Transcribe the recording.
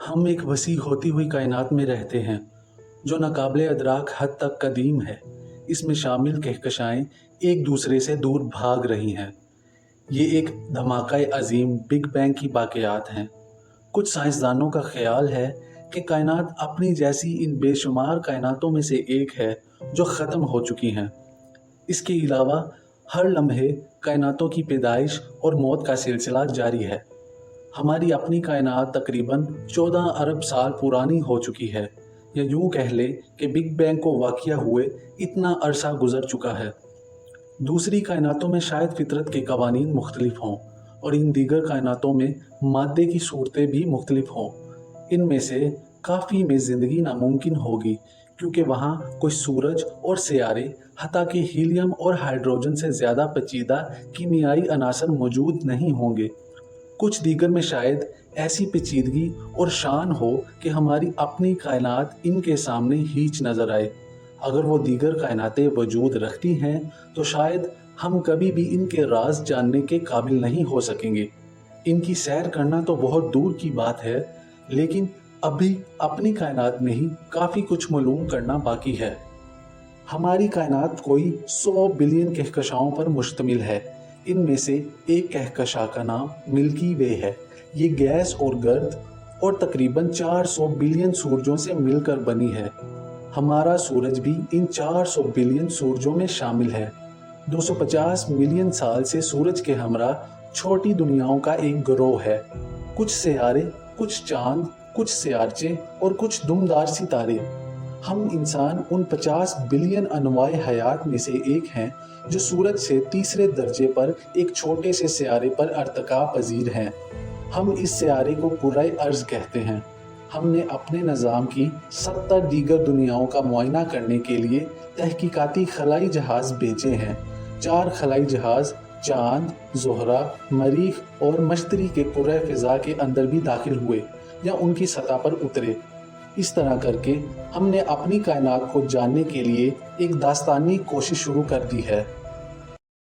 हम एक वसी होती हुई कायनात में रहते हैं जो नाकाबिले अदराक हद तक कदीम है। इसमें शामिल कहकशाएं एक दूसरे से दूर भाग रही हैं। ये एक धमाका अजीम बिग बैंग की बाक़ियात हैं। कुछ साइंसदानों का ख्याल है कि कायनात अपनी जैसी इन बेशुमार कायनातों में से एक है जो ख़त्म हो चुकी हैं। इसके अलावा हर लम्हे कायनातों की पैदाइश और मौत का सिलसिला जारी है। हमारी अपनी कायनात तकरीबन 14 अरब साल पुरानी हो चुकी है, या यूँ कह ले कि बिग बैंग को वाक़या हुए इतना अरसा गुज़र चुका है। दूसरी कायनातों में शायद फितरत के कवानीन मुख्तलिफ हों और इन दीगर कायनातों में मादे की सूरतें भी मुख्तलिफ हों। इनमें से काफ़ी में ज़िंदगी नामुमकिन होगी, क्योंकि वहाँ कोई सूरज और सियारे हत्ता कि हीलियम और हाइड्रोजन से ज़्यादा पेचीदा कीमियाई अनासर मौजूद नहीं होंगे। कुछ दीगर में शायद ऐसी पेचीदगी और शान हो कि हमारी अपनी कायनात इनके सामने हीच नज़र आए। अगर वो दीगर कायनातें वजूद रखती हैं तो शायद हम कभी भी इनके राज जानने के काबिल नहीं हो सकेंगे। इनकी सैर करना तो बहुत दूर की बात है, लेकिन अभी अपनी कायनात में ही काफ़ी कुछ मालूम करना बाकी है। हमारी कायनात कोई 100 बिलियन कहकशाओं पर मुश्तमिल है। इनमें से एक कहकशा का नाम मिल्की वे है। ये गैस और गर्द और तकरीबन 400 बिलियन सूरजों से मिलकर बनी है। हमारा सूरज भी इन 400 बिलियन सूरजों में शामिल है। 250 मिलियन साल से सूरज के हमरा छोटी दुनियाओं का एक गिरोह है। कुछ सियारे, कुछ चांद, कुछ सियारचे और कुछ दुमदार सितारे। हम इंसान उन 50 बिलियन अनवाए हयात में से एक हैं जो सूरज से तीसरे दर्जे पर एक छोटे से सियारे पर अर्तका पजीर हैं। हम इस सियारे को कुर्राए अर्ज़ कहते हैं। हमने अपने निज़ाम की 70 दीगर दुनियाओं का मुआयना करने के लिए तहकीकाती खलाई जहाज़ भेजे हैं। 4 खलाई जहाज़ चांद, ज़ोहरा, मरीख और मश्तरी के कुर्रा फ़िज़ा के अंदर भी दाखिल हुए या उनकी सतह पर उतरे। इस तरह करके हमने अपनी कायनात को जानने के लिए एक दास्तानी कोशिश शुरू कर दी है।